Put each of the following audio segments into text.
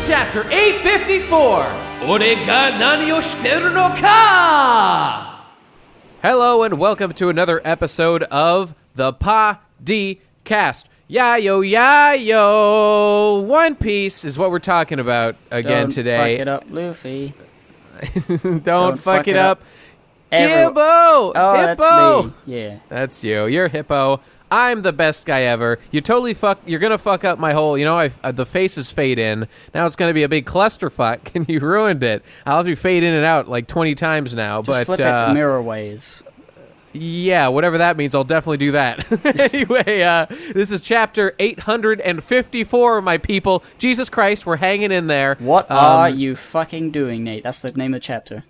Chapter 854, Ore ga nani o shiteru no ka? Hello and welcome to another episode of the Podcast. Yayo. One Piece is what we're talking about again today. Don't fuck it up, Luffy. Don't fuck it up. Hippo! Oh, That's me. Yeah. That's you. You're Hippo. I'm the best guy ever. You're gonna fuck up my whole, the faces fade in. Now it's gonna be a big clusterfuck, and you ruined it. I'll have you fade in and out like 20 times now. Just flip it mirror ways. Yeah, whatever that means, I'll definitely do that. Anyway, this is chapter 854, my people. Jesus Christ, we're hanging in there. What are you fucking doing, Nate? That's the name of the chapter.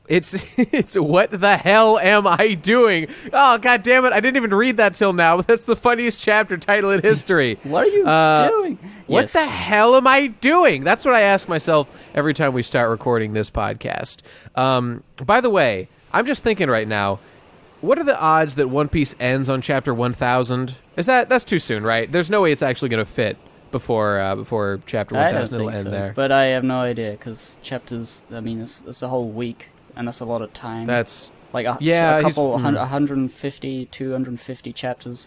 It's what the hell am I doing? Oh, god damn it, I didn't even read that till now, but that's the funniest chapter title in history. What are you doing? What the hell am I doing? That's what I ask myself every time we start recording this podcast. By the way, I'm just thinking right now, what are the odds that One Piece ends on chapter 1000? That's too soon, right? There's no way it's actually going to fit before chapter 1000. It'll end there. But I have no idea, because chapters, I mean, it's a whole week. And that's a lot of time. That's like a couple 150, 250 chapters.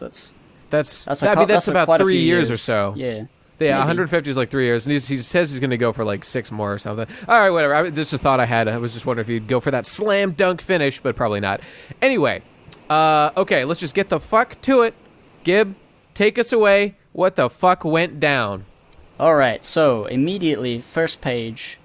That's about 3 years or so. Yeah. Yeah, 150 is like 3 years, and he says he's going to go for like 6 more or something. All right, whatever. This is a thought I had. I was just wondering if you'd go for that slam dunk finish, but probably not. Anyway, okay, let's just get the fuck to it. Gib, take us away. What the fuck went down? All right, so immediately, first page.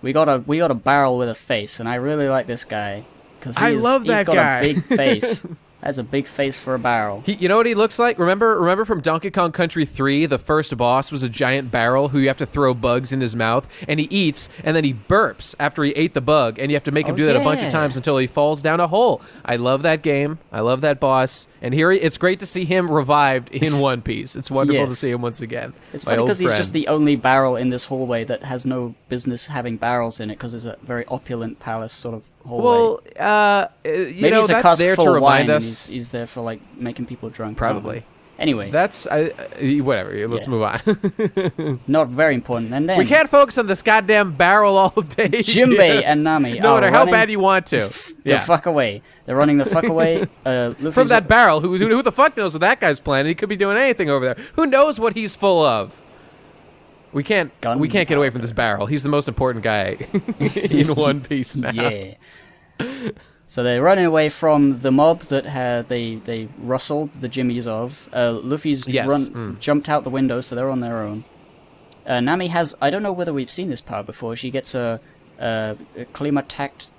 We got a barrel with a face, and I really like this guy because he's got a big face. That's a big face for a barrel. You know what he looks like? Remember from Donkey Kong Country 3, the first boss was a giant barrel who you have to throw bugs in his mouth, and he eats, and then he burps after he ate the bug, and you have to make him do that a bunch of times until he falls down a hole. I love that game. I love that boss. And here it's great to see him revived in One Piece. It's wonderful to see him once again. It's funny because he's just the only barrel in this hallway that has no business having barrels in it because it's a very opulent palace sort of hallway. Well, maybe that's a there to remind us. He's there for like making people drunk. Probably. Anyway, that's whatever. Let's move on. It's not very important. And then we can't focus on this goddamn barrel all day. Jinbei and Nami, no matter how bad you want to, the fuck away. They're running the fuck away. From that barrel. Who the fuck knows what that guy's planning? He could be doing anything over there. Who knows what he's full of? We can't get away from this barrel. He's the most important guy in One Piece now. Yeah. So they're running away from the mob that they rustled the jimmies of. Luffy's jumped out the window, so they're on their own. Nami has, I don't know whether we've seen this part before, she gets a Klimatact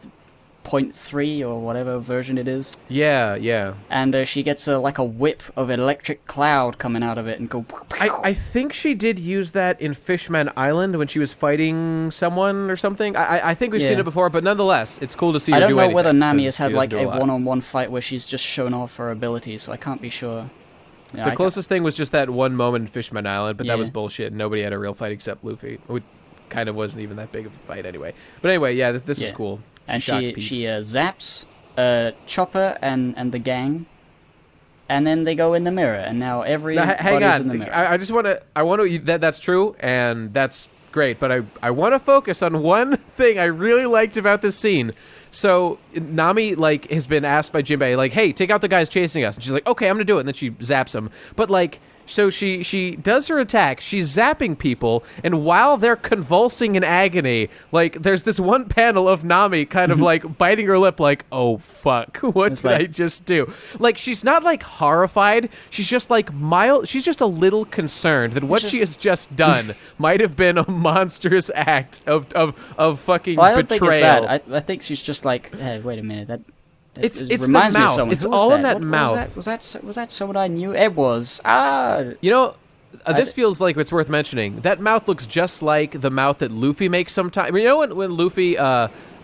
0.3 or whatever version it is. Yeah. And she gets a whip of electric cloud coming out of it and go... I think she did use that in Fishman Island when she was fighting someone or something. I think we've seen it before, but nonetheless, it's cool to see her do anything. I don't know whether Nami has had a one-on-one fight where she's just shown off her abilities, so I can't be sure. Yeah, the closest thing was just that one moment in Fishman Island, but that was bullshit. Nobody had a real fight except Luffy. It kind of wasn't even that big of a fight anyway. But anyway, yeah, this was cool. And she zaps Chopper and the gang, and then they go in the mirror, and now everybody's in the mirror. I just want to. That's true, and that's great. But I want to focus on one thing I really liked about this scene. So Nami has been asked by Jinbei, hey, take out the guys chasing us, and she's like, okay, I'm gonna do it, and then she zaps him. But so she does her attack, she's zapping people, and while they're convulsing in agony, there's this one panel of Nami kind of biting her lip oh fuck, what did I just do? She's not horrified, she's just mild, she's just a little concerned that what she has just done might have been a monstrous act of fucking betrayal. I don't think it's that. I think she's just hey, wait a minute, It's the mouth. It's all in that mouth. Was that someone I knew? It was. This feels like it's worth mentioning. That mouth looks just like the mouth that Luffy makes sometimes. When Luffy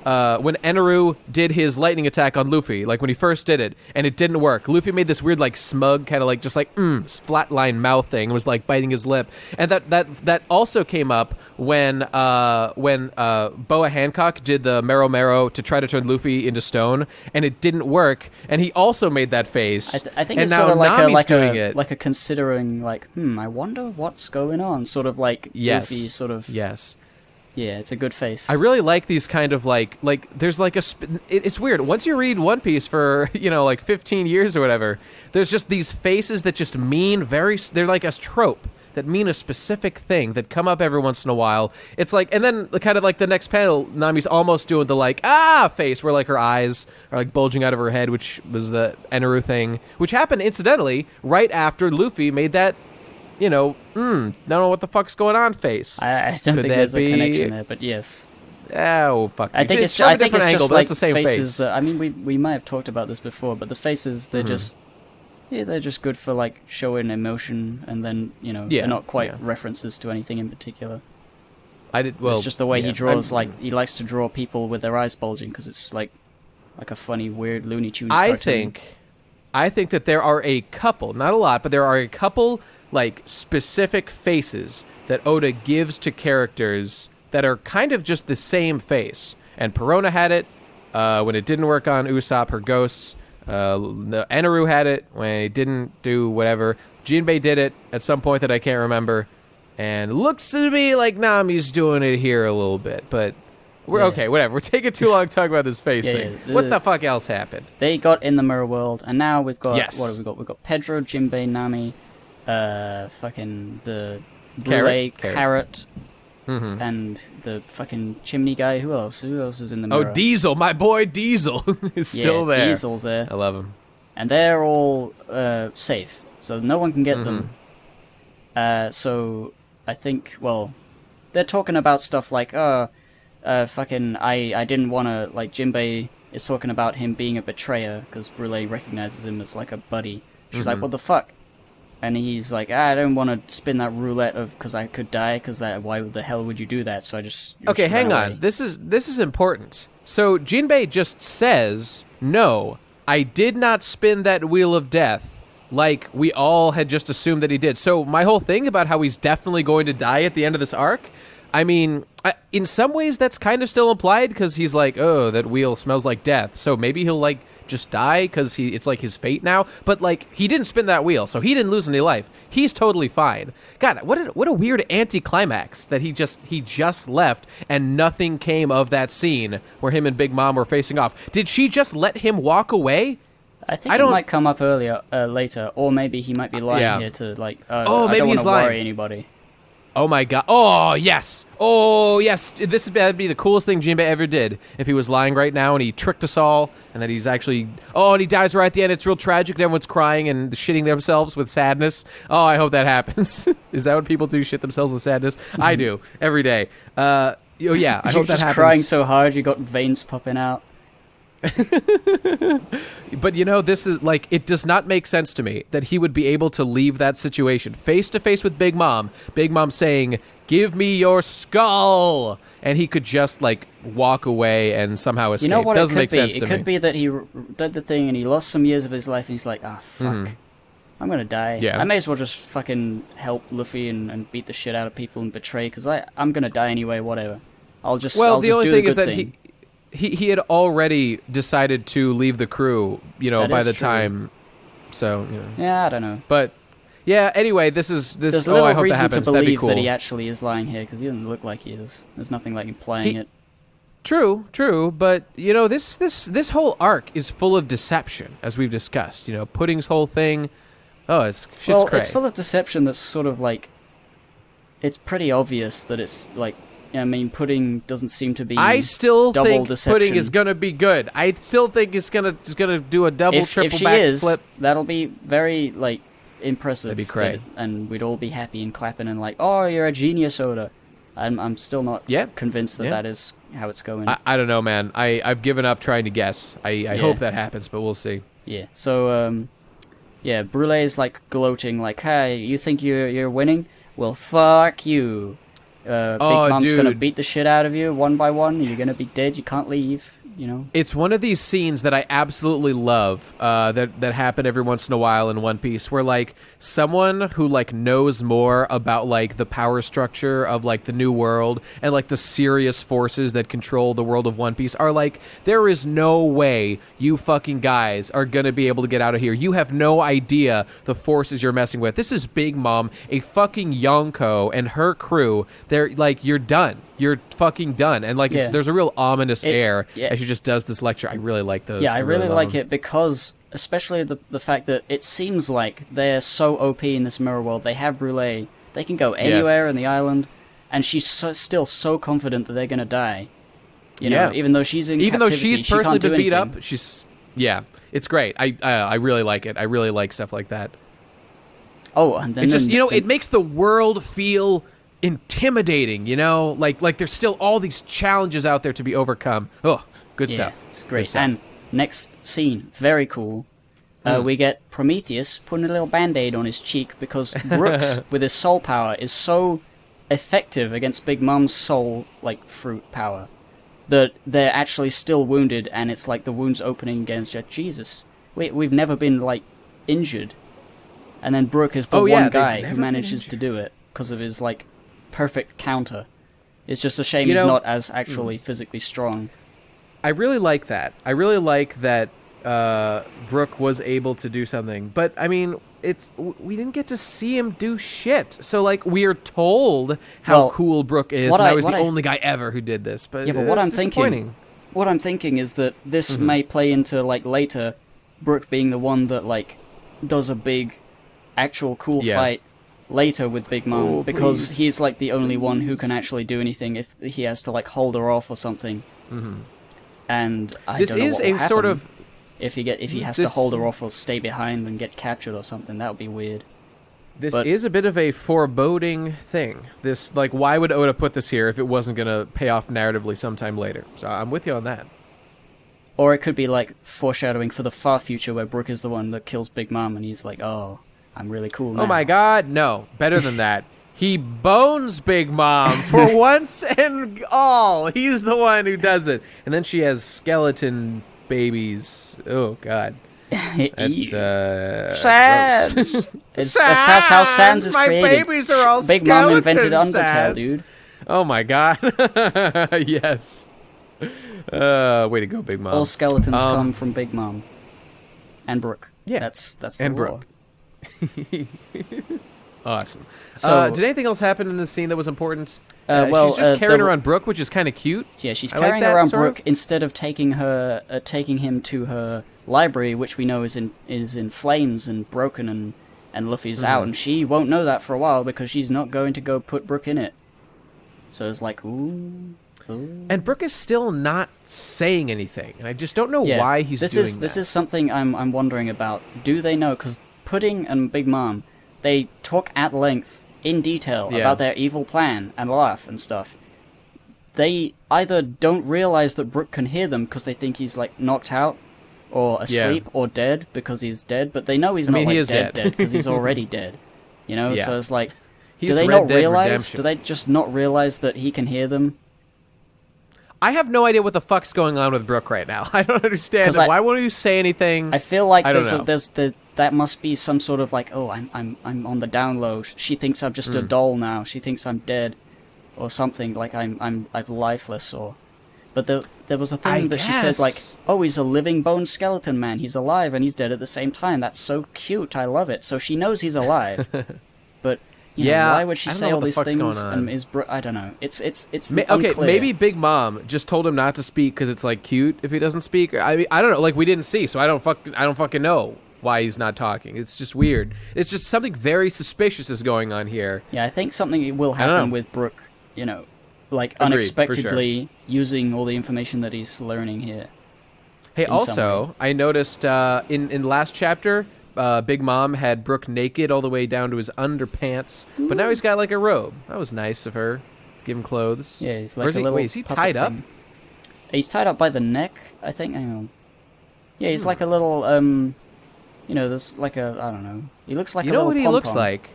when Eneru did his lightning attack on Luffy, like when he first did it, and it didn't work. Luffy made this weird, like, smug kind of like just like flatline mouth thing, and was like biting his lip. And that also came up when Boa Hancock did the Mero Mero to try to turn Luffy into stone, and it didn't work. And he also made that face. I think and it's now sort of Nami's like a considering, like, I wonder what's going on. Sort of like yes. Luffy sort of... Yes. Yeah, it's a good face. I really like these kind of like there's like it's weird. Once you read One Piece for, like 15 years or whatever, there's just these faces that just mean they're like a trope that mean a specific thing that come up every once in a while. It's like, and then kind of like the next panel, Nami's almost doing the like, face where like her eyes are like bulging out of her head, which was the Eneru thing, which happened incidentally right after Luffy made that, don't know what the fuck's going on face. I don't think there's a connection there, but yes. Oh, fuck. I think it's from a different just angle, but like it's the same faces. face. I mean, we might have talked about this before, but the faces, they're just... Yeah, they're just good for, like, showing emotion, and then, they're not quite references to anything in particular. It's just the way he draws, he likes to draw people with their eyes bulging, because it's, like a funny, weird Looney Tunes cartoon. I think that there are a couple, not a lot, but there are a couple, like, specific faces that Oda gives to characters that are kind of just the same face. And Perona had it when it didn't work on Usopp, her ghosts. Eneru had it when he didn't do whatever. Jinbei did it at some point that I can't remember. And looks to me like Nami's doing it here a little bit. But we're okay, whatever. We're taking too long to talk about this face thing. What the fuck else happened? They got in the mirror world, and now we've got... Yes. What have we got? We've got Pedro, Jinbei, Nami, fucking the Brulee, Carrot, and the fucking chimney guy. Who else? Who else is in the mirror? Oh, Diesel, my boy Diesel is still there. Diesel's there. I love him. And they're all safe, so no one can get them. So I think, they're talking about stuff like, fucking, I didn't want to, like, Jinbei is talking about him being a betrayer, because Brulee recognizes him as, like, a buddy. She's like, what the fuck? And he's like, I don't want to spin that roulette of, because I could die, because why the hell would you do that? So I just... Okay, hang on. This is important. So Jinbei just says, no, I did not spin that wheel of death, like we all had just assumed that he did. So my whole thing about how he's definitely going to die at the end of this arc, I mean, in some ways that's kind of still implied, because he's like, oh, that wheel smells like death. So maybe he'll, like, just die because it's like his fate now. But, like, he didn't spin that wheel, so he didn't lose any life. He's totally fine. God, what a weird anticlimax that he just left and nothing came of that scene where him and Big Mom were facing off. Did she just let him walk away? I think it might come up later, or maybe he might be lying here to, like, maybe I don't he's want to lying. worry anybody. Oh my god. Oh, yes. Oh, yes. That'd be the coolest thing Jinbei ever did. If he was lying right now and he tricked us all, and that he's actually... Oh, and he dies right at the end. It's real tragic and everyone's crying and shitting themselves with sadness. Oh, I hope that happens. Is that what people do? Shit themselves with sadness? I do. Every day. I hope that happens. You're just crying so hard you got veins popping out. But this is like, it does not make sense to me that he would be able to leave that situation face to face with Big Mom saying, give me your skull, and he could just like walk away and somehow escape. You know what doesn't it could make be? sense to me. It could be that he did the thing and he lost some years of his life and he's like, fuck, I'm gonna die. I may as well just fucking help Luffy and beat the shit out of people and betray, because I'm gonna die anyway, whatever. The only thing is that he had already decided to leave the crew, by the time. So, Yeah, I don't know. But, yeah, anyway, this. There's I hope that reason happens. to That'd be believe cool. that he actually is lying here, because he doesn't look like he is. There's nothing like implying it. True, but, this whole arc is full of deception, as we've discussed. Pudding's whole thing, shit's cray. It's full of deception that's sort of like... It's pretty obvious that it's like... I mean, Pudding doesn't seem to be. I still think deception. Pudding is gonna be good. I still think it's gonna do a double, triple backflip. That'll be very like impressive. That'd be great, and we'd all be happy and clapping and like, oh, you're a genius, Oda. I'm still not convinced that is how it's going. I don't know, man. I've given up trying to guess. I hope that happens, but we'll see. Yeah. So Brulee is like gloating, like, hey, you think you're winning? Well, fuck you. Big Mom's gonna dude. beat the shit out of you one by one. You're gonna be dead. You can't leave. You know. It's one of these scenes that I absolutely love that happen every once in a while in One Piece, where like someone who like knows more about like the power structure of like the New World and like the serious forces that control the world of One Piece are like, there is no way you fucking guys are gonna be able to get out of here. You have no idea the forces you're messing with. This is Big Mom, a fucking Yonko and her crew. They're like, you're done. You're fucking done. And like, there's a real ominous air as she just does this lecture. I really like those. Yeah, I really like it because, especially the fact that it seems like they're so OP in this mirror world. They have Brûlé. They can go anywhere in the island, and she's still so confident that they're gonna die. You know, even though she's in even captivity, though she's personally been beat anything. up, it's great. I really like it. I really like stuff like that. Oh, and then it just it makes the world feel intimidating, like there's still all these challenges out there to be overcome. Oh, good stuff. It's great. And next scene, very cool. We get Prometheus putting a little band-aid on his cheek because Brooks, with his soul power, is so effective against Big Mom's soul, like, fruit power, that they're actually still wounded, and it's like the wound's opening again. It's like, Jesus, we've never been, like, injured. And then Brooke is the one guy who manages to do it because of his, like, perfect counter. It's just a shame he's not as actually physically strong. I really like that. I really like that Brooke was able to do something. But, I mean, we didn't get to see him do shit. So, like, we are told how cool Brooke is, and I was the only guy ever who did this. But what I'm thinking is that this may play into, like, later, Brooke being the one that, like, does a big, actual cool fight later with Big Mom, because he's like the only one who can actually do anything if he has to like hold her off or something. And I don't know what will happen sort of if he has to hold her off or stay behind and get captured or something. That would be weird. This is a bit of a foreboding thing. This, like, why would Oda put this here if it wasn't going to pay off narratively sometime later? So I'm with you on that. Or it could be like foreshadowing for the far future where Brooke is the one that kills Big Mom and he's like, oh, I'm really cool now. Oh my god, no. Better than that. He bones Big Mom for once and all. He's the one who does it. And then she has skeleton babies. Oh god. That's Sans. That's how Sans is created. My babies are all Big Mom invented Undertale, dude. Oh my god. Yes. Way to go, Big Mom. All skeletons come from Big Mom. And Brooke. Yeah. That's the and law. Brooke. Awesome. So, did anything else happen in this scene that was important? She's just carrying around Brooke, which is kind of cute. Yeah, she's carrying around Brooke instead of taking him to her library, which we know is in flames and broken, and Luffy's out, and she won't know that for a while because she's not going to go put Brooke in it. So it's like, ooh. And Brooke is still not saying anything, and I just don't know why he's doing that. This is something I'm wondering about. Do they know? Because Pudding and Big Mom, they talk at length, in detail, about their evil plan and laugh and stuff. They either don't realize that Brooke can hear them because they think he's like knocked out, or asleep, or dead because he's dead, but they know he's not dead because he's already dead. You know, so it's like, do they not realize? Redemption. Do they just not realize that he can hear them? I have no idea what the fuck's going on with Brooke right now. I don't understand. Why won't you say anything? I feel like that must be some sort of like, oh, I'm on the down low. She thinks I'm just a doll now. She thinks I'm dead, or something, like I'm lifeless. But there was a thing that she said, like, oh, he's a living bone skeleton man. He's alive and he's dead at the same time. That's so cute. I love it. So she knows he's alive, but. Why would she say all these things? And I don't know. It's unclear. Okay, maybe Big Mom just told him not to speak because it's like cute if he doesn't speak. I mean, I don't know. Like, we didn't see, so I don't fucking know why he's not talking. It's just weird. It's just something very suspicious is going on here. Yeah, I think something will happen with Brooke. You know, like unexpectedly using all the information that he's learning here. Hey, also, I noticed in last chapter. Big Mom had Brooke naked all the way down to his underpants, but now he's got like a robe. That was nice of her. Give him clothes. Yeah, he's like a little. Wait, is he tied up? He's tied up by the neck, I think. Hang on. Yeah, he's like a little. There's like a. I don't know. He looks like a little. You know what he looks like?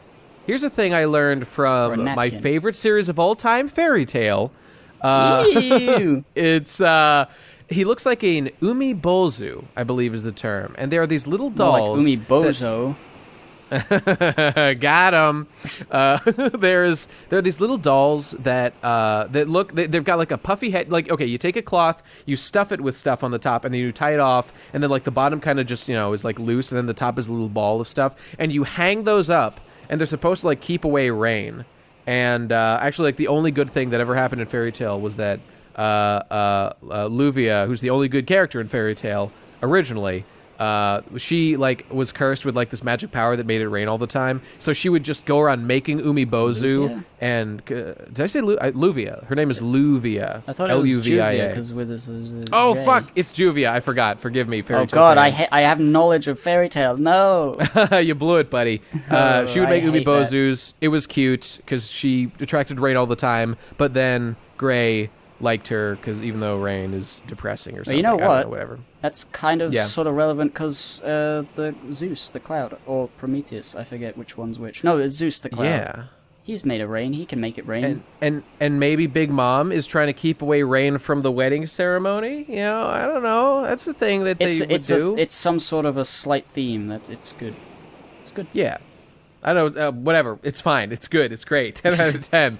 Here's a thing I learned from my favorite series of all time, Fairy Tale. It's he looks like an umibozu, I believe is the term, and there are these little dolls. More like umibozo. Got him. There are these little dolls that look. They've got like a puffy head. Like, okay, you take a cloth, you stuff it with stuff on the top, and then you tie it off, and then like the bottom kind of just is like loose, and then the top is a little ball of stuff, and you hang those up, and they're supposed to like keep away rain. And actually, like the only good thing that ever happened in Fairy Tale was that Luvia, who's the only good character in Fairy Tale originally. She like was cursed with like this magic power that made it rain all the time. So she would just go around making umibozu and did I say Luvia? Her name is Luvia. I thought it was Juvia because with this is fuck, it's Juvia. I forgot. Forgive me, Fairy Tale. Oh god, I have knowledge of Fairy Tale. No, you blew it, buddy. She would make umibozus. It was cute because she attracted rain all the time. But then Gray liked her because even though rain is depressing or something. You know what? Whatever. That's kind of sort of relevant because the Zeus, the cloud, or Prometheus, I forget which one's which. No, it's Zeus, the cloud. Yeah. He's made of rain. He can make it rain. And maybe Big Mom is trying to keep away rain from the wedding ceremony. I don't know. That's the thing that they would do. It's some sort of a slight theme. It's good. It's good. Yeah. I don't know. Whatever. It's fine. It's good. It's great. 10 out of 10.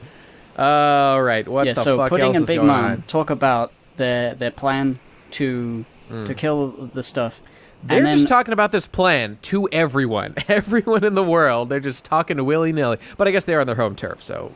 All right. What the fuck else is going on? So Pudding and Big Mom talk about their plan to kill the stuff. They're just talking about this plan to everyone in the world. They're just talking to willy-nilly. But I guess they're on their home turf, so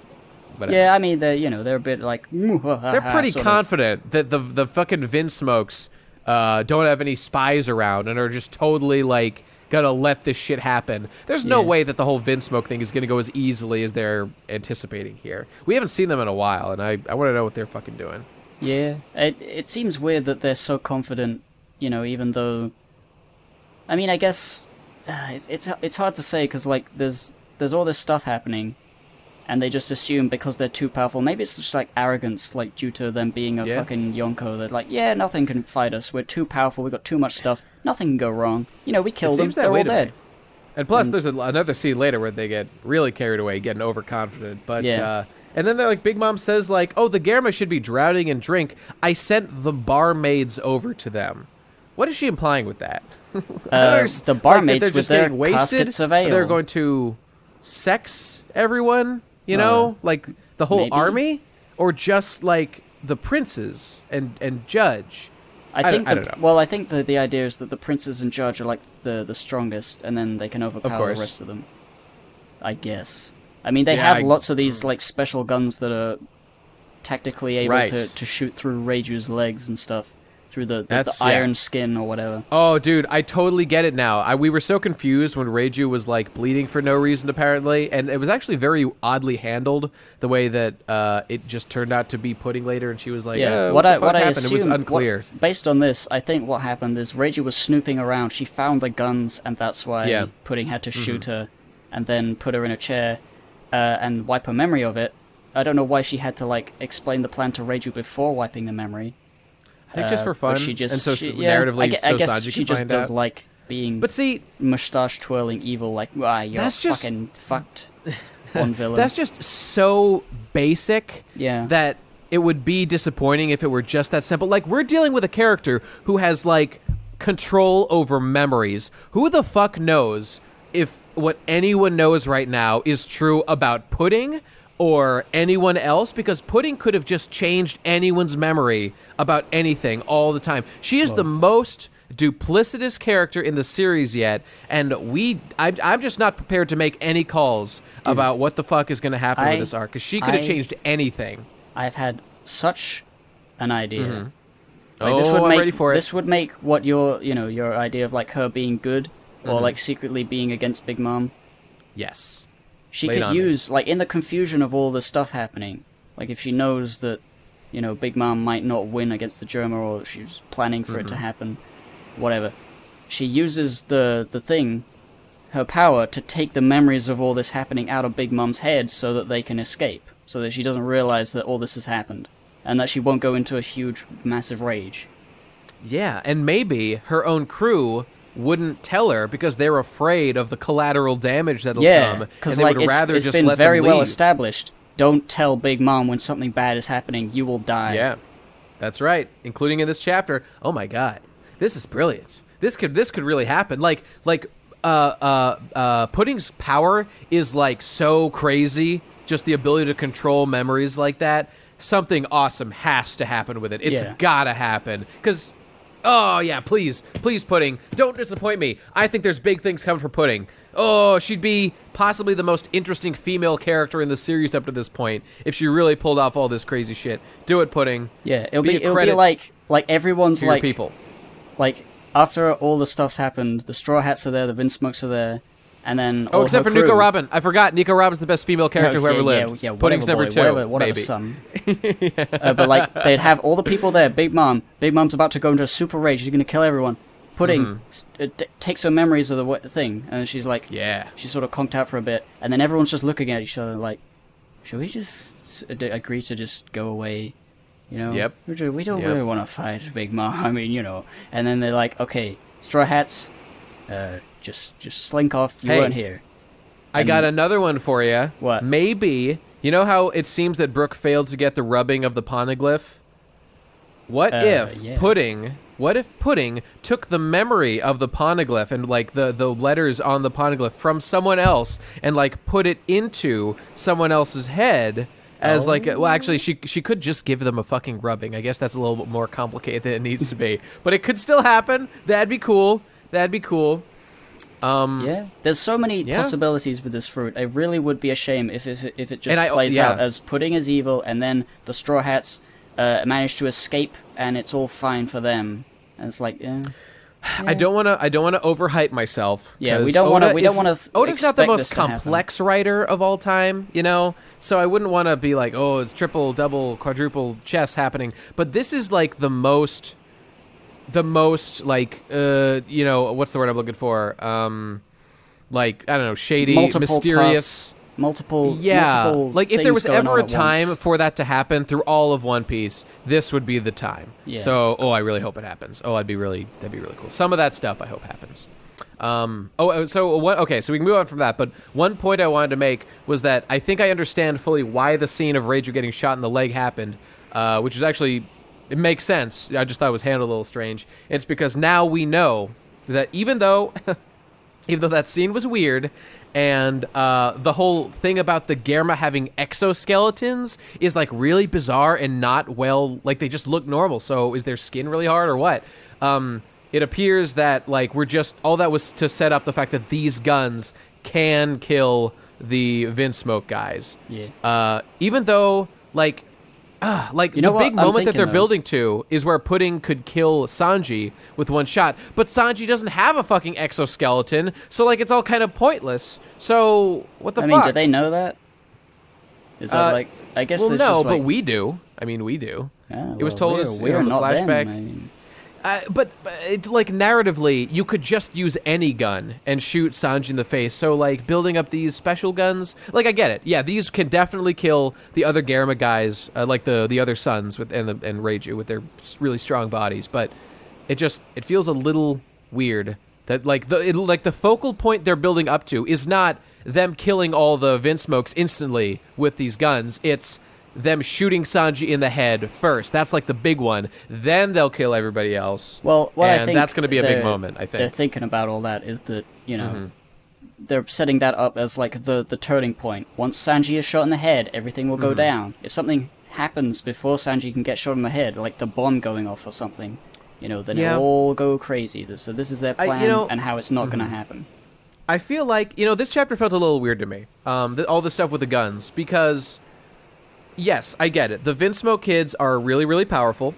whatever. Yeah, I mean, they're a bit like... They're pretty confident that the fucking Vinsmokes don't have any spies around and are just totally, like, gonna let this shit happen. There's no way that the whole Vinsmoke thing is gonna go as easily as they're anticipating here. We haven't seen them in a while, and I want to know what they're fucking doing. Yeah, it seems weird that they're so confident, even though... I mean, I guess it's hard to say because like there's all this stuff happening, and they just assume because they're too powerful. Maybe it's just like arrogance, like due to them being a fucking Yonko. That like, nothing can fight us. We're too powerful. We got too much stuff. Nothing can go wrong. We killed them. They're all dead. And plus, there's another scene later where they get really carried away, getting overconfident. But and then they're like, Big Mom says like, "Oh, the Germa should be drowning in drink. I sent the barmaids over to them." What is she implying with that? The barmaids like, with their caskets of ale. They're going to sex everyone, like the whole army, or just like the princes and Judge. I don't know. Well, I think the idea is that the princes and Judge are like the strongest, and then they can overpower the rest of them. I guess. I mean, they have lots of these like special guns that are tactically able to shoot through Reiju's legs and stuff. Through the iron skin or whatever. Oh, dude, I totally get it now. We were so confused when Reiju was, like, bleeding for no reason, apparently. And it was actually very oddly handled, the way that it just turned out to be Pudding later. And she was like, what happened? It was unclear. Based on this, I think what happened is Reiju was snooping around. She found the guns, and that's why Pudding had to shoot her and then put her in a chair and wipe her memory of it. I don't know why she had to, like, explain the plan to Reiju before wiping the memory. I think just for fun, narratively, I so guess Sanji she can just find does out. like being, mustache twirling evil. Like, you're fucking fucked, one villain. That's just so basic. That it would be disappointing if it were just that simple. Like, we're dealing with a character who has like control over memories. Who the fuck knows if what anyone knows right now is true about Pudding? Or anyone else, because Pudding could have just changed anyone's memory about anything all the time. She is the most duplicitous character in the series yet, and I'm just not prepared to make any calls about what the fuck is going to happen with this arc, because she could have changed anything. I've had such an idea. I'm ready for it. This would make what your idea of like her being good or like secretly being against Big Mom. Yes. She could use, like, in the confusion of all the stuff happening, like, if she knows that, Big Mom might not win against the Germa, or she's planning for it to happen, whatever, she uses the thing, her power, to take the memories of all this happening out of Big Mom's head so that they can escape, so that she doesn't realize that all this has happened, and that she won't go into a huge, massive rage. Yeah, and maybe her own crew wouldn't tell her because they're afraid of the collateral damage that'll come, because and they would rather it's just been let very them well leave. established. Don't tell Big Mom when something bad is happening. You will die. Yeah, that's right. Including in this chapter. Oh my god, this is brilliant. This could really happen. Pudding's power is like so crazy. Just the ability to control memories like that. Something awesome has to happen with it. It's gotta happen. Because, oh yeah, please, Pudding, don't disappoint me. I think there's big things coming for Pudding. Oh, she'd be possibly the most interesting female character in the series up to this point if she really pulled off all this crazy shit. Do it, Pudding. Yeah, it'll be like everyone's like people. Like after all the stuff's happened, the Straw Hats are there, the Vinsmokes are there. And then except for crew. Nico Robin. I forgot. Nico Robin's the best female character who ever lived. Yeah, Pudding's number two, whatever maybe. son. But like they'd have all the people there. Big Mom's about to go into a super rage. She's going to kill everyone. Pudding takes her memories of the thing, and she's like, she's sort of conked out for a bit, and then everyone's just looking at each other like, should we just agree to just go away? You know? Yep. We don't really want to fight Big Mom. I mean, you know. And then they're like, okay, Straw Hats. Just slink off. You weren't here. I got another one for you. What? Maybe, you know how it seems that Brooke failed to get the rubbing of the poneglyph? What if Pudding took the memory of the poneglyph and like the letters on the poneglyph from someone else and like put it into someone else's head as actually she could just give them a fucking rubbing. I guess that's a little bit more complicated than it needs to be. But it could still happen. That'd be cool. There's so many possibilities with this fruit. It really would be a shame if it just plays out as Pudding is evil, and then the Straw Hats manage to escape, and it's all fine for them. And it's like, I don't want to overhype myself. Yeah, we don't want to. Oda's not the most complex writer of all time, you know. So I wouldn't want to be like, oh, it's triple, double, quadruple chess happening. But this is like the most like you know, what's the word I'm looking for, like, I don't know, shady, mysterious, multiple like if there was ever a time for that to happen through all of One Piece, this would be the time. So I really hope it happens. That'd be really cool. Some of that stuff I hope happens. So we can move on from that, but one point I wanted to make was that I think I understand fully why the scene of Reiju getting shot in the leg happened, which is actually, it makes sense. I just thought it was handled a little strange. It's because now we know that even though that scene was weird, and the whole thing about the Germa having exoskeletons is like really bizarre and not well, like they just look normal. So is their skin really hard or what? It appears that like we're just, all that was to set up the fact that these guns can kill the Vinsmoke guys. Yeah. Even though like the big moment that they're building to is where Pudding could kill Sanji with one shot, but Sanji doesn't have a fucking exoskeleton, so like it's all kind of pointless. So what the fuck? I mean, do they know that? Is that like, I guess? Well, no, but like... we do. I mean, we do. It was told us in the flashback. Them, I mean... But like narratively, you could just use any gun and shoot Sanji in the face. So like building up these special guns, like I get it. Yeah, these can definitely kill the other Germa guys, like the other sons and Reiju with their really strong bodies. But it feels a little weird that like the focal point they're building up to is not them killing all the Vinsmokes instantly with these guns. It's them shooting Sanji in the head first. That's like the big one. Then they'll kill everybody else. Well, I think that's going to be a big moment, I think. They're thinking about all that is that, you know, they're setting that up as like the turning point. Once Sanji is shot in the head, everything will go down. If something happens before Sanji can get shot in the head, like the bomb going off or something, you know, then it'll all go crazy. So this is their plan and how it's not going to happen. I feel like, this chapter felt a little weird to me. All the stuff with the guns, because... Yes, I get it. The Vinsmoke kids are really, really powerful,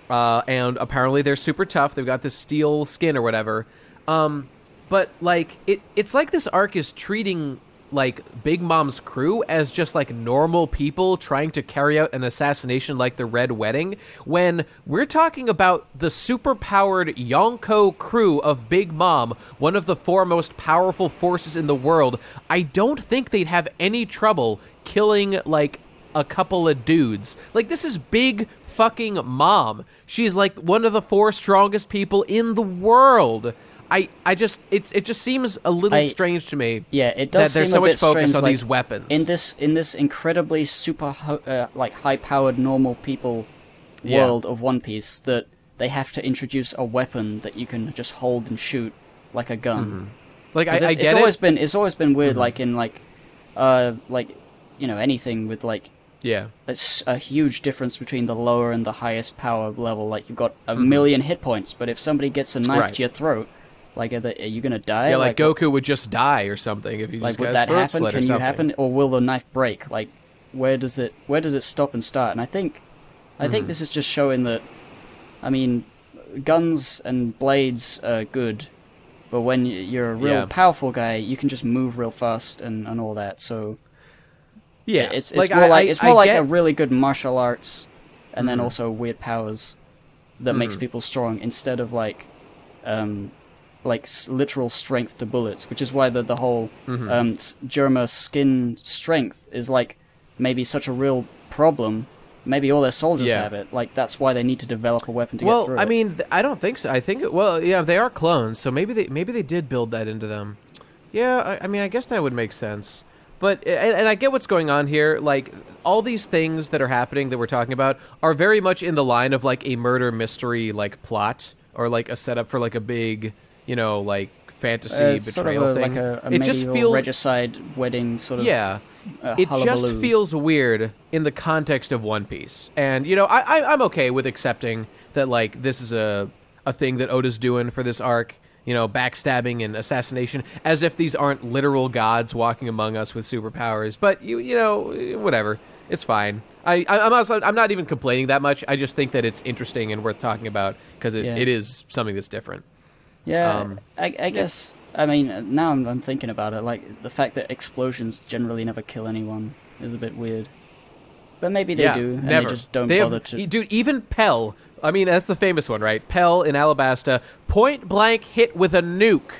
and apparently they're super tough. They've got this steel skin or whatever. But like it's like this arc is treating like Big Mom's crew as just like normal people trying to carry out an assassination like the Red Wedding, when we're talking about the super-powered Yonko crew of Big Mom, one of the four most powerful forces in the world. I don't think they'd have any trouble killing like a couple of dudes. Like, this is Big fucking Mom. She's like one of the four strongest people in the world. I just it just seems a little strange to me. Yeah, it does. That there's seem so a much bit focus strange, on like, these weapons in this incredibly super high-powered normal people world of One Piece, that they have to introduce a weapon that you can just hold and shoot like a gun. Mm-hmm. Like I get it's always been weird, like in anything with like. Yeah. It's a huge difference between the lower and the highest power level. Like, you've got a million hit points, but if somebody gets a knife to your throat, like, are you going to die? Yeah, like Goku would just die or something if you just got his throat slit or something. Can you happen? Or will the knife break? Like, where does it stop and start? And I think this is just showing that, I mean, guns and blades are good, but when you're a real powerful guy, you can just move real fast and all that, so... Yeah, it's more like a really good martial arts, and then also weird powers that makes people strong, instead of literal strength to bullets, which is why the whole Germa skin strength is like maybe such a real problem. Maybe all their soldiers have it. Like, that's why they need to develop a weapon to get through it. Well, I mean, I don't think so. I think they are clones, so maybe they did build that into them. Yeah, I mean, I guess that would make sense. But, and I get what's going on here, like, all these things that are happening that we're talking about are very much in the line of, like, a murder mystery, like, plot, or, like, a setup for, like, a big, like, fantasy betrayal thing. Like a medieval regicide wedding sort of it just feels weird in the context of One Piece. And, I'm okay with accepting that, like, this is a thing that Oda's doing for this arc. Backstabbing and assassination, as if these aren't literal gods walking among us with superpowers. But whatever, it's fine. I'm not even complaining that much. I just think that it's interesting and worth talking about because it is something that's different. Yeah, I guess. I mean, now I'm thinking about it. Like, the fact that explosions generally never kill anyone is a bit weird. But maybe they do, and never. They just don't bother to. Dude, even Pell. I mean, that's the famous one, right? Pell in Alabasta, point blank hit with a nuke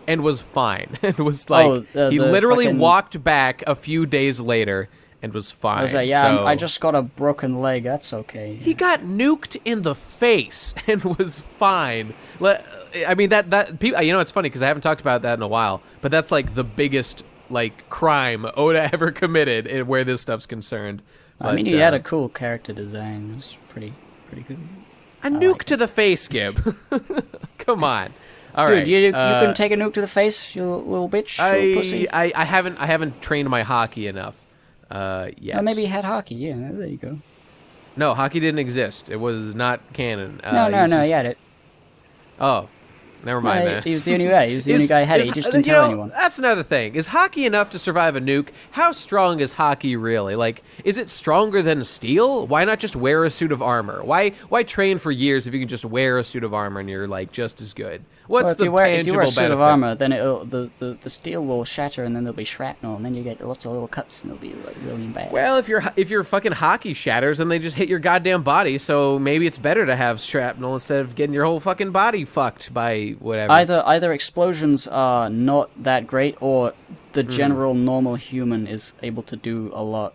and was fine. It was like, he literally walked back a few days later and was fine. I was like, I just got a broken leg, that's okay. He got nuked in the face and was fine. I mean, that it's funny because I haven't talked about that in a while, but that's like the biggest, like, crime Oda ever committed where this stuff's concerned. But, I mean, he had a cool character design. It was pretty good. A nuke to the face, Gib. Come on. All right. Dude, you couldn't take a nuke to the face, you little bitch? Pussy? I haven't trained my hockey enough yet. Well, maybe he had hockey. Yeah, there you go. No, hockey didn't exist. It was not canon. No, he had it. Oh. Never mind, man. He was the only guy. He was the only guy who had it. He just didn't tell anyone. That's another thing. Is hockey enough to survive a nuke? How strong is hockey really? Like, is it stronger than steel? Why not just wear a suit of armor? Why train for years if you can just wear a suit of armor and you're, like, just as good? What's the tangible benefit? If you wear a suit of armor, then the steel will shatter, and then there'll be shrapnel, and then you get lots of little cuts, and it'll be, like, really bad. Well, if your fucking hockey shatters, then they just hit your goddamn body, so maybe it's better to have shrapnel instead of getting your whole fucking body fucked by whatever. Either explosions are not that great, or the general normal human is able to do a lot.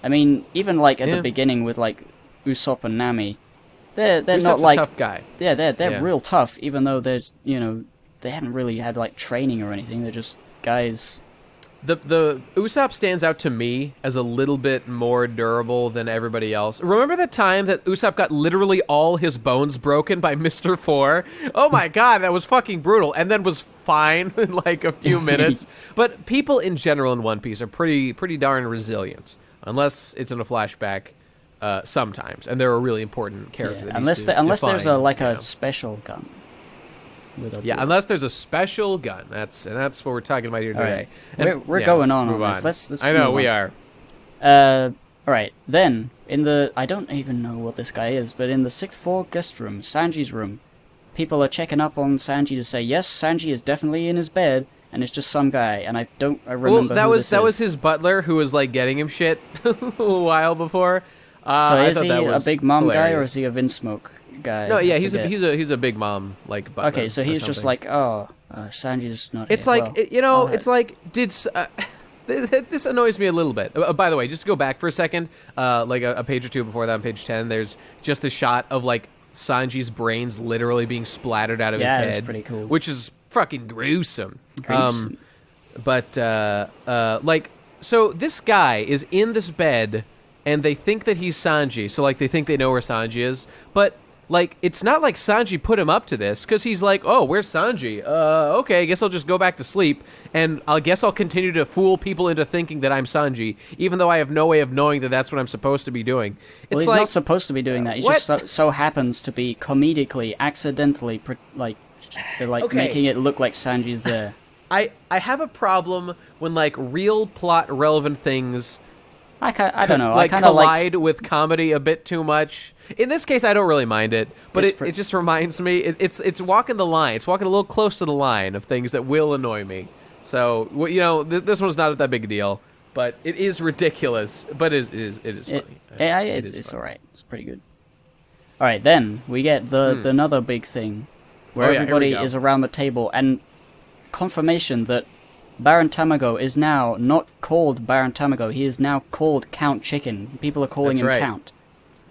I mean, even, like, at the beginning with, like, Usopp and Nami, they're Usopp's not, like... a tough guy. Yeah, they're real tough, even though there's, they haven't really had, like, training or anything. They're just guys... The Usopp stands out to me as a little bit more durable than everybody else. Remember the time that Usopp got literally all his bones broken by Mr. Four? Oh my god, that was fucking brutal, and then was fine in like a few minutes. But people in general in One Piece are pretty darn resilient, unless it's in a flashback sometimes, and they're a really important character. Yeah, unless there's a special gun. Unless there's a special gun. That's what we're talking about here today. Right. We're going on this. Let's I know we are. All right. Then I don't even know what this guy is, but in the 6th floor guest room, Sanji's room, people are checking up on Sanji to say yes, Sanji is definitely in his bed, and it's just some guy, and I remember. Well, that was his butler who was like getting him shit a while before. So is he a big mom guy, or is he a Vinsmoke guy? No, yeah, he's a big mom like butler. Okay, so he's just like, Sanji's not. It's here. like it's like this annoys me a little bit. By the way, just to go back for a second, like a page or two before that, on page 10, there's just the shot of like Yeah. Sanji's brains literally being splattered out of his head. Yeah, it's pretty cool. Which is fucking gruesome. Gruesome. So this guy is in this bed, and they think that he's Sanji. So, like, they think they know where Sanji is. But, like, it's not like Sanji put him up to this, because he's like, oh, where's Sanji? Okay, I guess I'll just go back to sleep, and I guess I'll continue to fool people into thinking that I'm Sanji, even though I have no way of knowing that that's what I'm supposed to be doing. Well, he's not supposed to be doing that. He just so happens to be comedically, accidentally, making it look like Sanji's there. I have a problem when, like, real plot-relevant things... I don't know. Like, collide with comedy a bit too much. In this case, I don't really mind it, but it just reminds me... It's walking the line. It's walking a little close to the line of things that will annoy me. So, you know, this one's not that big a deal, but it is ridiculous, but it is funny. It's all right. It's pretty good. All right, then we get the another big thing where everybody is around the table, and confirmation that Baron Tamago is now not called Baron Tamago. He is now called Count Chicken. People are calling him Count.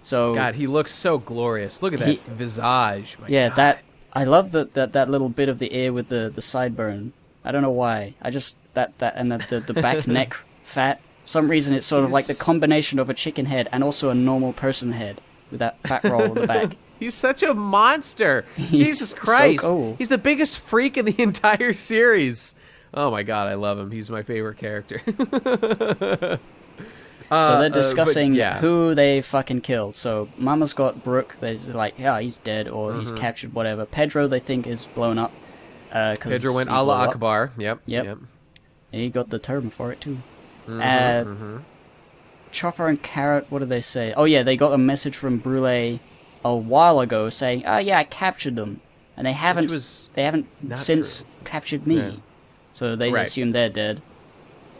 So God, he looks so glorious. Look at that visage. God. I love that little bit of the ear with the sideburn. I don't know why. I just that and the back neck fat. For some reason it's sort of like the combination of a chicken head and also a normal person head with that fat roll in the back. He's such a monster. Jesus Christ. So cool. He's the biggest freak in the entire series. Oh my God, I love him. He's my favorite character. So they're discussing who they fucking killed. So Mama's got Brook. They're like, yeah, he's dead or he's captured, whatever. Pedro, they think, is blown up. Pedro went Allah Akbar. Yep. And he got the term for it, too. Chopper and Carrot, what did they say? Oh, yeah, they got a message from Brule a while ago saying, oh, yeah, I captured them. And they haven't since captured me. Yeah. So they assume they're dead.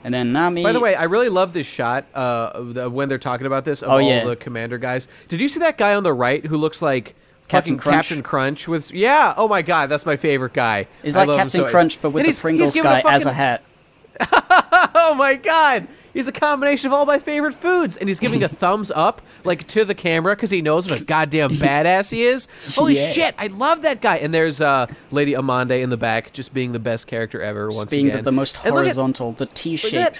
And then Nami... By the way, I really love this shot when they're talking about this of all the commander guys. Did you see that guy on the right who looks like Captain Crunch with... Yeah, oh my God, that's my favorite guy. He's like Captain Crunch, but with the Pringles guy as a hat. Oh my God! He's a combination of all my favorite foods, and he's giving a thumbs up, like, to the camera, because he knows what a goddamn badass he is. Holy shit, I love that guy! And there's Lady Amande in the back, just being the best character ever, once again. Being the most horizontal, the T-shape.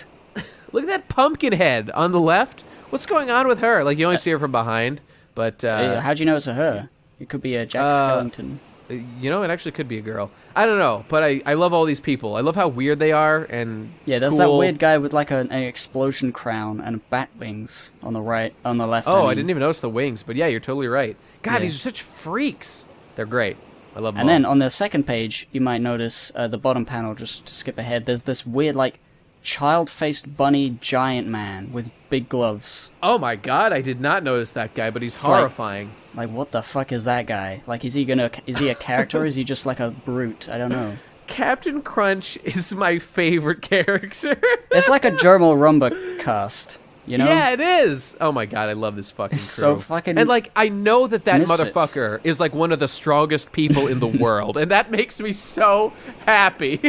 Look at that pumpkin head on the left. What's going on with her? Like, you only see her from behind, but... how'd you know it's a her? It could be a Jack Skellington. You know, it actually could be a girl. I don't know, but I love all these people. I love how weird they are and there's that weird guy with like an explosion crown and bat wings on the left. Oh, I didn't even notice the wings, but yeah, you're totally right. God, these are such freaks. They're great. I love them. And then on the second page, you might notice the bottom panel, just to skip ahead, there's this weird like child-faced bunny giant man with big gloves. Oh my God, I did not notice that guy, but he's horrifying. Like, what the fuck is that guy? Like, is he a character or is he just like a brute? I don't know. Captain Crunch is my favorite character. It's like a Germal Rumba cast, you know? Yeah, it is. Oh my God, I love this fucking crew. So fucking And like, I know that misfits. Motherfucker is like one of the strongest people in the world, and that makes me so happy.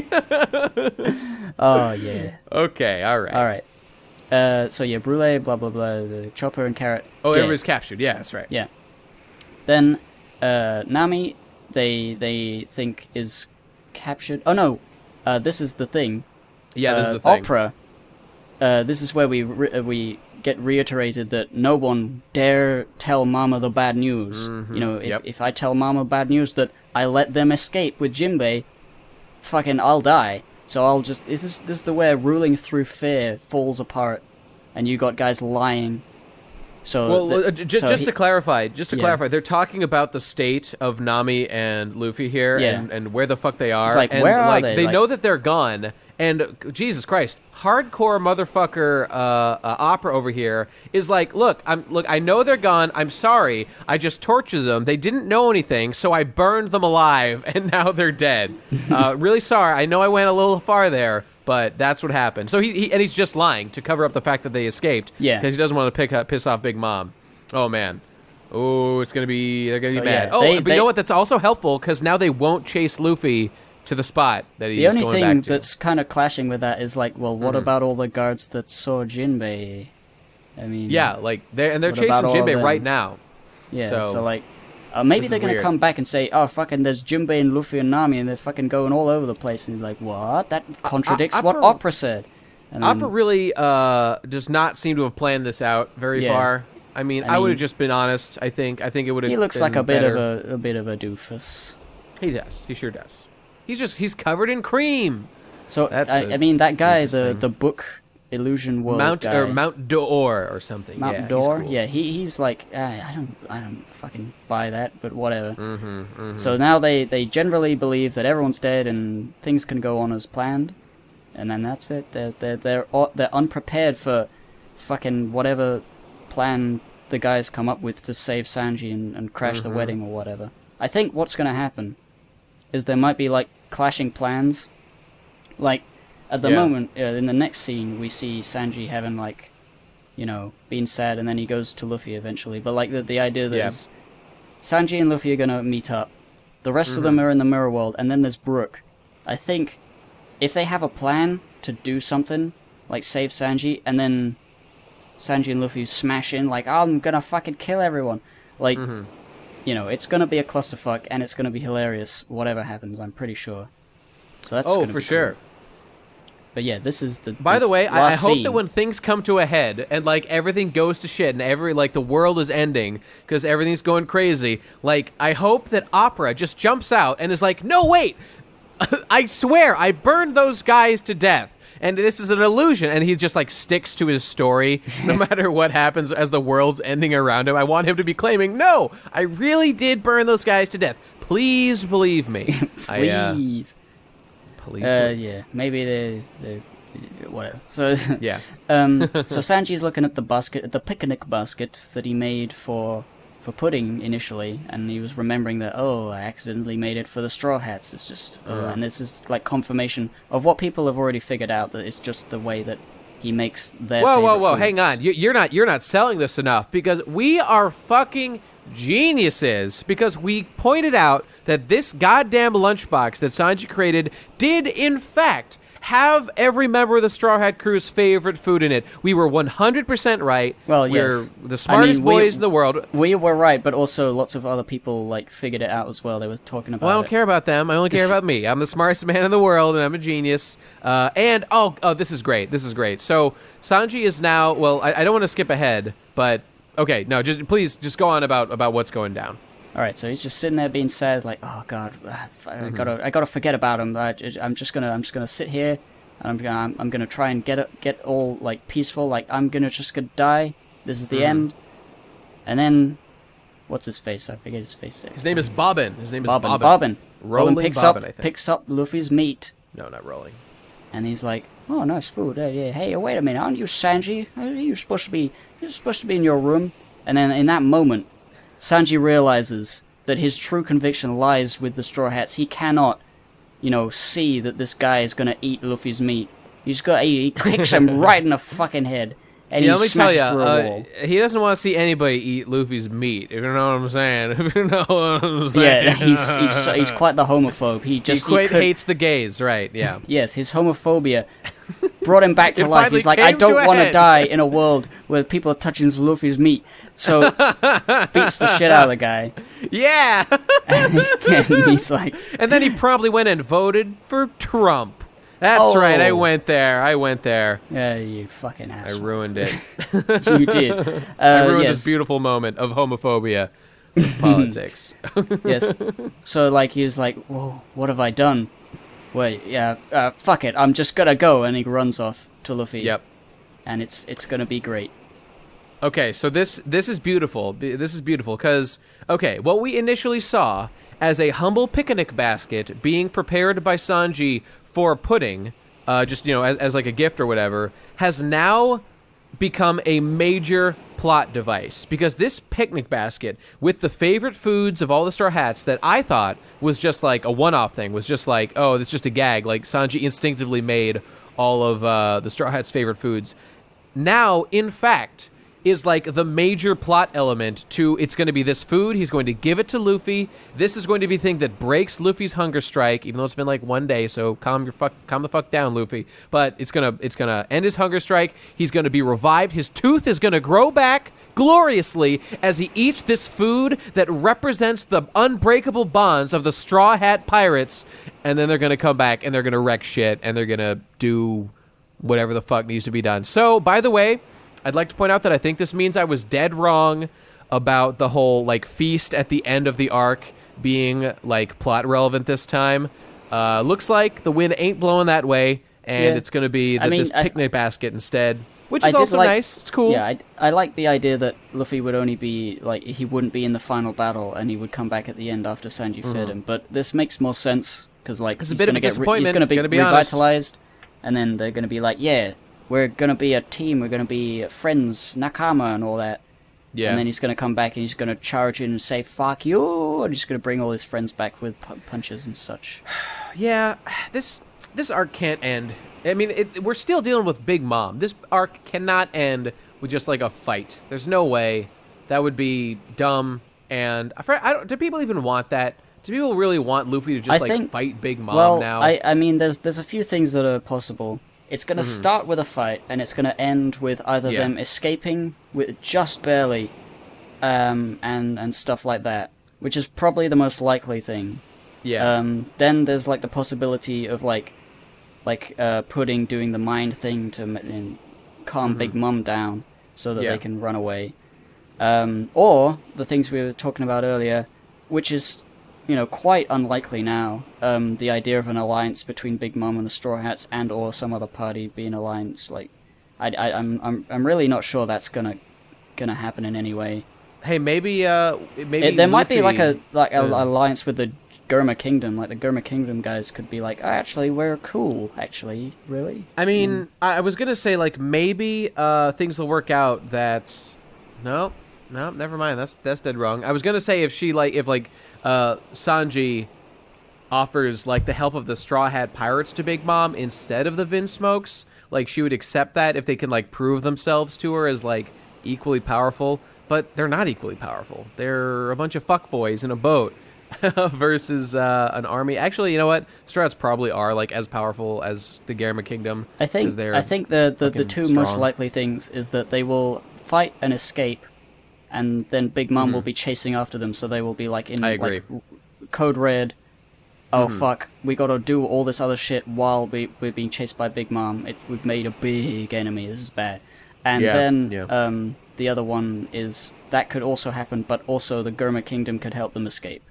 Oh, yeah. Okay, all right. So yeah, Brule, blah, blah, blah, the Chopper and Carrot. Oh, everybody's captured. Yeah, that's right. Yeah. Then, Nami, they think is captured. Oh, no. This is the thing. Yeah, this is the thing. Opera. This is where we get reiterated that no one dare tell Mama the bad news. You know, if I tell Mama bad news that I let them escape with Jinbei, fucking I'll die. So I'll just... This is the way ruling through fear falls apart. And you got guys lying. So... Well, just to clarify, they're talking about the state of Nami and Luffy here and where the fuck they are. It's like, and where are they? They know that they're gone. And, Jesus Christ, hardcore motherfucker Opera over here is like, look, I know they're gone. I'm sorry. I just tortured them. They didn't know anything, so I burned them alive, and now they're dead. Really sorry. I know I went a little far there, but that's what happened. So he's just lying to cover up the fact that they escaped. Yeah. Because he doesn't want to piss off Big Mom. Oh, man. Oh, they're going to be mad. Yeah, but you know what? That's also helpful, because now they won't chase Luffy to the spot that he's going back to. The only thing that's kind of clashing with that is like, well, what about all the guards that saw Jinbei? I mean... Yeah, like, they're chasing Jinbei right now. Yeah, so like... Maybe they're going to come back and say, oh, fucking, there's Jinbei and Luffy and Nami, and they're fucking going all over the place. And you're like, what? That contradicts what Opera said. And Opera really does not seem to have planned this out very far. I mean, I would have just been honest. I think it would have. He looks like a bit of a doofus. He does. He sure does. He's covered in cream. So I mean, that guy, the book Illusion World guy, Mount D'Or or something. Mount D'Or. Cool. Yeah, he's like, I don't fucking buy that, but whatever. So now they generally believe that everyone's dead and things can go on as planned, and then that's it. They're unprepared for fucking whatever plan the guys come up with to save Sanji and crash the wedding or whatever. I think what's going to happen is there might be like clashing plans. Like at the moment, in the next scene, we see Sanji having like, being sad, and then he goes to Luffy eventually. But like the idea that is Sanji and Luffy are gonna meet up. The rest of them are in the mirror world, and then there's Brook. I think if they have a plan to do something, like save Sanji, and then Sanji and Luffy smash in, like, I'm gonna fucking kill everyone. Like, it's gonna be a clusterfuck, and it's gonna be hilarious, whatever happens, I'm pretty sure. So that's for sure. But yeah, this is the. By the way, I hope that when things come to a head and like everything goes to shit and the world is ending because everything's going crazy, like I hope that Opera just jumps out and is like, no wait, I swear I burned those guys to death. And this is an illusion, and he just like sticks to his story no matter what happens as the world's ending around him. I want him to be claiming, no, I really did burn those guys to death. Please believe me. Please. Please. Yeah, maybe they whatever. So yeah. So Sanji's looking at the picnic basket that he made for Pudding initially, and he was remembering that, I accidentally made it for the Straw Hats. It's just, and this is like confirmation of what people have already figured out, that it's just the way that he makes their Whoa, foods. hang on. You're not selling this enough, because we are fucking geniuses, because we pointed out that this goddamn lunchbox that Sanji created did in fact have every member of the Straw Hat Crew's favorite food in it. We were 100% right. Well, we're the smartest boys in the world. We were right, but also lots of other people like figured it out as well. They were talking about it. Well, I don't care about them. I only care about me. I'm the smartest man in the world, and I'm a genius. And this is great. This is great. So Sanji is now. Well, I don't want to skip ahead, but okay, no, please go on about what's going down. All right, so he's just sitting there being sad, like, oh god, I gotta forget about him. I'm just gonna sit here, and I'm gonna try and get all like peaceful. Like I'm gonna die. This is the end. And then, what's his face? I forget his face. His name is Bobbin. Bobbin. Rolling Bobbin, I think. Picks up Luffy's meat. No, not Rolling. And he's like, oh, nice food. Hey, wait a minute, aren't you Sanji? You're supposed to be in your room. And then in that moment, Sanji realizes that his true conviction lies with the Straw Hats. He cannot, see that this guy is going to eat Luffy's meat. He kicks him right in the fucking head. And let me tell you, he doesn't want to see anybody eat Luffy's meat, if you know what I'm saying. If you know what I'm saying. Yeah, he's quite the homophobe. He hates the gays, right, yeah. Yes, his homophobia brought him back to life. He's like, I don't want to die in a world where people are touching Luffy's meat. So, beats the shit out of the guy. Yeah! And he's like... And then he promptly went and voted for Trump. That's right, I went there. Yeah, you fucking asshole. I ruined it. You did. I ruined this beautiful moment of homophobia in politics. Yes. So, like, he was like, whoa, what have I done? Wait, yeah, fuck it, I'm just gonna go. And he runs off to Luffy. Yep. And it's gonna be great. Okay, so this is beautiful. This is beautiful, because, okay, what we initially saw as a humble picnic basket being prepared by Sanji for Pudding, just, as like a gift or whatever, has now become a major plot device. Because this picnic basket, with the favorite foods of all the Straw Hats that I thought was just like a one-off thing, was just like, oh, it's just a gag, like Sanji instinctively made all of the Straw Hats' favorite foods, now, in fact, is like the major plot element to, it's going to be this food, he's going to give it to Luffy, this is going to be the thing that breaks Luffy's hunger strike, even though it's been like one day, so calm the fuck down, Luffy, but it's gonna end his hunger strike, he's going to be revived, his tooth is going to grow back, gloriously as he eats this food that represents the unbreakable bonds of the Straw Hat Pirates, and then they're going to come back and they're going to wreck shit and they're going to do whatever the fuck needs to be done. So, by the way, I'd like to point out that I think this means I was dead wrong about the whole, like, feast at the end of the arc being, like, plot relevant this time. Looks like the wind ain't blowing that way, and it's going to be this picnic basket instead, which is also nice. It's cool. Yeah, I like the idea that Luffy would only be, like, he wouldn't be in the final battle, and he would come back at the end after Sanji fed him. But this makes more sense, because, like, it's a bit of a disappointment. He's going to be revitalized. And then they're going to be like, yeah, we're going to be a team, we're going to be friends, nakama, and all that. Yeah. And then he's going to come back and he's going to charge in and say, fuck you, and he's going to bring all his friends back with punches and such. Yeah, this arc can't end. I mean, we're still dealing with Big Mom. This arc cannot end with just, like, a fight. There's no way. That would be dumb. And do people even want that? Do people really want Luffy to just fight Big Mom now? I mean, there's a few things that are possible. It's going to start with a fight, and it's going to end with either them escaping with just barely, and stuff like that, which is probably the most likely thing. Yeah. Then there's, like, the possibility of Pudding doing the mind thing to calm Big Mom down so that they can run away. Or the things we were talking about earlier, which is, quite unlikely now. The idea of an alliance between Big Mom and the Straw Hats, and or some other party being alliance. Like, I'm really not sure that's gonna happen in any way. Hey, maybe there Luffy, might be like an alliance with the Germa Kingdom. Like, the Germa Kingdom guys could be like, actually, we're cool. Actually, really. I mean, I was gonna say, like, maybe things will work out that. No, never mind. That's dead wrong. I was gonna say if Sanji offers, like, the help of the Straw Hat Pirates to Big Mom instead of the Vinsmokes, like, she would accept that if they can, like, prove themselves to her as, like, equally powerful. But they're not equally powerful. They're a bunch of fuckboys in a boat versus an army. Actually, you know what? Straw Hats probably are, like, as powerful as the Germa Kingdom. I think the two most likely things is that they will fight and escape, and then Big Mom will be chasing after them, so they will be, like, in, like, Code Red. Oh, fuck, we gotta do all this other shit while we're being chased by Big Mom. We've made a big enemy, this is bad. And then the other one is, that could also happen, but also the Germa Kingdom could help them escape.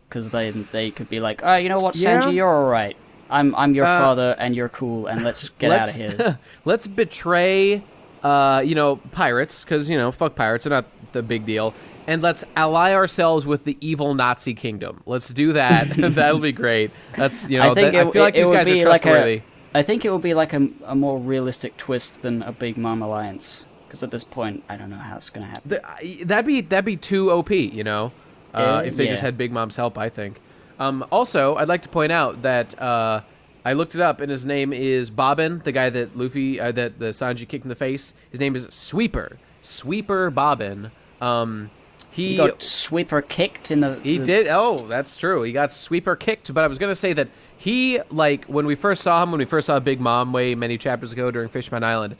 Because they could be like, oh, you know what, Sanji, you're alright. I'm your father, and you're cool, and let's get out of here. Let's betray, pirates, because, fuck pirates, they're not the big deal. And let's ally ourselves with the evil Nazi kingdom. Let's do that. That'll be great. That's, I feel like these guys are trustworthy. I think it will be like a more realistic twist than a Big Mom alliance. Because at this point, I don't know how it's going to happen. That'd be too OP, if they just had Big Mom's help, I think. Also, I'd like to point out that I looked it up, and his name is Bobbin, the guy that Luffy, that the Sanji kicked in the face. His name is Sweeper Bobbin. He got Sweeper kicked in the... He did. Oh, that's true. He got Sweeper kicked, but I was going to say that he, like, when we first saw Big Mom way many chapters ago during Fishman Island,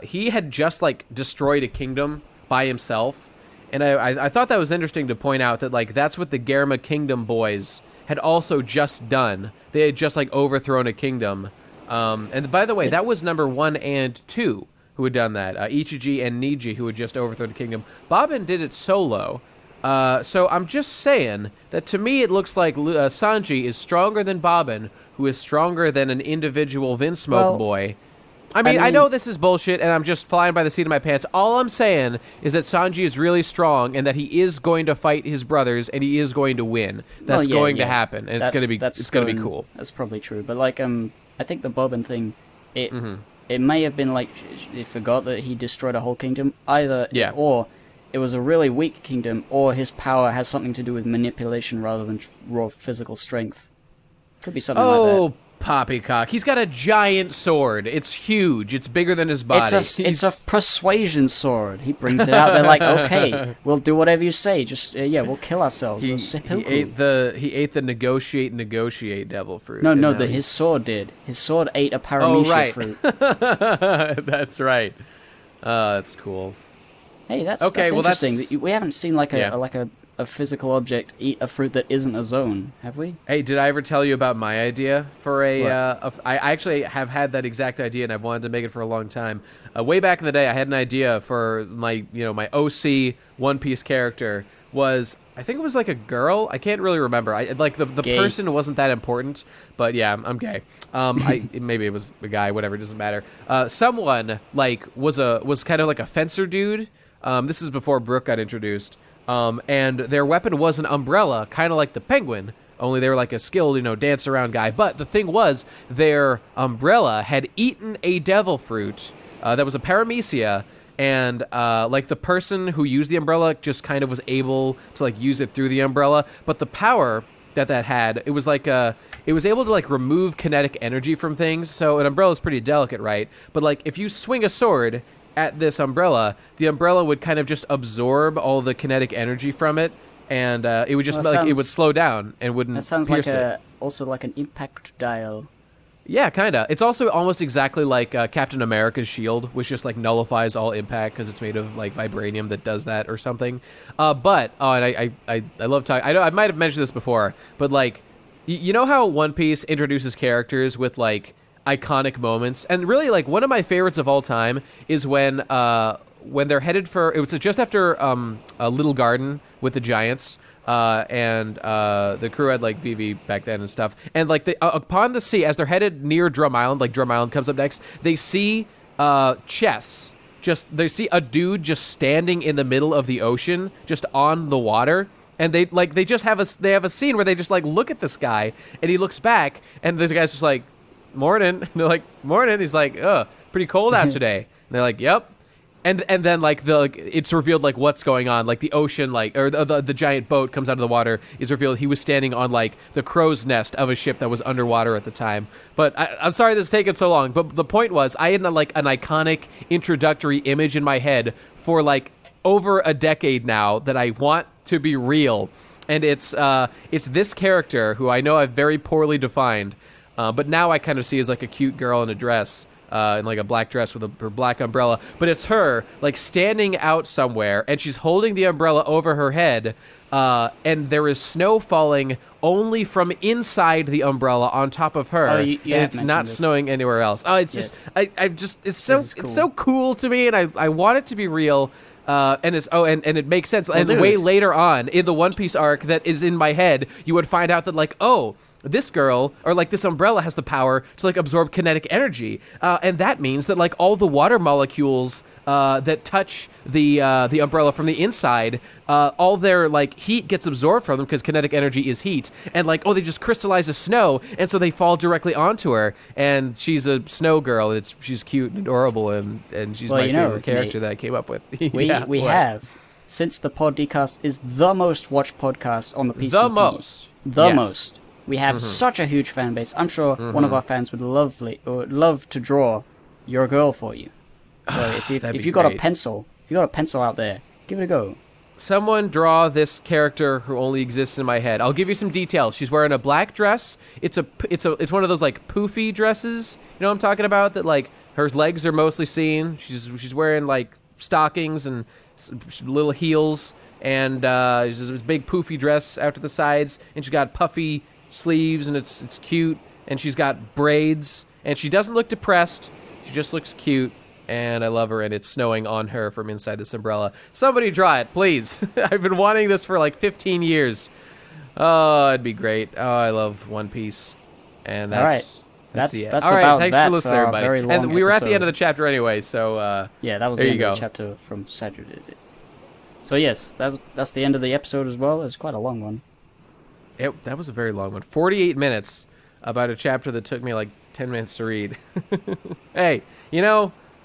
he had just, like, destroyed a kingdom by himself. And I thought that was interesting to point out that, like, that's what the Germa Kingdom boys had also just done. They had just, like, overthrown a kingdom. And by the way, that was number 1 and 2 who had done that. Ichiji and Niji, who had just overthrown the kingdom. Bobbin did it solo. So I'm just saying that to me it looks like Sanji is stronger than Bobbin, who is stronger than an individual Vinsmoke boy. I mean, I know this is bullshit, and I'm just flying by the seat of my pants. All I'm saying is that Sanji is really strong, and that he is going to fight his brothers, and he is going to win. That's going to happen, and it's going to be cool. That's probably true. But, like, I think the Bobbin thing, it may have been like he forgot that he destroyed a whole kingdom, or it was a really weak kingdom, or his power has something to do with manipulation rather than raw physical strength. Could be something like that. Oh, poppycock. He's got a giant sword. It's huge. It's bigger than his body. It's a persuasion sword. He brings it out. They're like, okay, we'll do whatever you say. Just, we'll kill ourselves. He ate the negotiate devil fruit. No, his sword did. His sword ate a paramecia fruit. That's right. That's cool. Hey, that's okay. that's interesting. We haven't seen like a physical object eat a fruit that isn't a zone, have we? Hey, did I ever tell you about my idea for I actually have had that exact idea, and I've wanted to make it for a long time. Way back in the day, I had an idea for my OC One Piece character was, I think it was like a girl. I can't really remember. The person wasn't that important, but yeah, I'm gay. Maybe it was a guy, whatever, it doesn't matter. Someone was kind of like a fencer dude. This is before Brooke got introduced. And their weapon was an umbrella, kind of like the penguin, only they were like a skilled, dance around guy. But the thing was, their umbrella had eaten a devil fruit that was a paramecia, and the person who used the umbrella just kind of was able to use it through the umbrella. But the power that had, it was it was able to remove kinetic energy from things. So an umbrella is pretty delicate, right? But if you swing a sword at this umbrella, the umbrella would kind of just absorb all the kinetic energy from it, and it would just it would slow down and wouldn't. That sounds also like an impact dial. Yeah, kind of. It's also almost exactly like Captain America's shield, which just nullifies all impact because it's made of vibranium that does that or something. And I love talking. I know I might have mentioned this before, but you know how One Piece introduces characters with iconic moments, and really one of my favorites of all time is when they're headed for, it was just after a little garden with the giants, and the crew had Vivi back then and stuff, and upon the sea, as they're headed near Drum Island, Drum Island comes up next, they see Chess, they see a dude just standing in the middle of the ocean, just on the water. And they have a scene where they just look at this guy, and he looks back, and this guy's just morning. And they're like, morning. He's like, pretty cold out today. And they're like, yep. And then it's revealed what's going on. The ocean, or the giant boat comes out of the water, is revealed he was standing on the crow's nest of a ship that was underwater at the time. But I'm sorry this is taking so long. But the point was, I had an iconic introductory image in my head for over a decade now that I want to be real. And it's this character who I know I've very poorly defined. But now I kind of see as a cute girl in a dress, in a black dress with her black umbrella. But it's her standing out somewhere, and she's holding the umbrella over her head, and there is snow falling only from inside the umbrella on top of her, and it's not snowing anywhere else. Oh, it's it's so cool to me, and I want it to be real. And it makes sense. And way later on in the One Piece arc that is in my head, you would find out that this girl, or this umbrella, has the power to absorb kinetic energy, and that means that all the water molecules that touch the umbrella from the inside, all their heat gets absorbed from them because kinetic energy is heat, and they just crystallize as snow, and so they fall directly onto her, and she's a snow girl, and she's cute and adorable, and she's my favorite character that I came up with. We have, since the podcast is the most watched podcast on the PCP, the most. We have such a huge fan base. I'm sure one of our fans would love to draw your girl for you. So if you got a pencil out there, give it a go. Someone draw this character who only exists in my head. I'll give you some details. She's wearing a black dress. It's one of those poofy dresses. You know what I'm talking about? That her legs are mostly seen. She's wearing stockings and little heels, and she's a big poofy dress out to the sides, and she's got puffy sleeves, and it's cute, and she's got braids, and she doesn't look depressed. She just looks cute, and I love her, and it's snowing on her from inside this umbrella. Somebody draw it, please. I've been wanting this for 15 years. Oh, it'd be great. Oh, I love One Piece. And that's the end. All right, thanks for listening, everybody. And we were at the end of the chapter anyway, so yeah, that was the end of the chapter from Saturday. So yes, that's the end of the episode as well. It was quite a long one. That was a very long one. 48 minutes about a chapter that took me 10 minutes to read. Hey,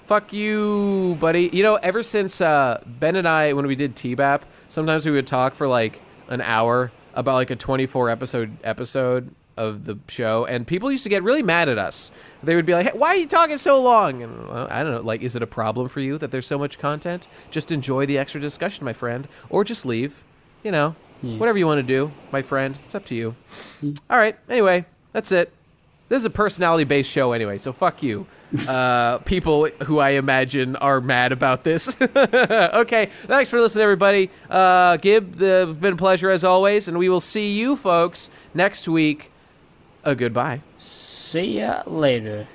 fuck you, buddy. Ever since Ben and I, when we did T-BAP, sometimes we would talk for an hour about a 24 episode of the show, and people used to get really mad at us. They would be like, hey, why are you talking so long? And I don't know, is it a problem for you that there's so much content? Just enjoy the extra discussion, my friend, or just leave. Whatever you want to do, my friend. It's up to you. All right. Anyway, that's it. This is a personality-based show anyway, so fuck you. People who I imagine are mad about this. Okay, thanks for listening, everybody. Gib, it's been a pleasure as always, and we will see you folks next week. Goodbye. See ya later.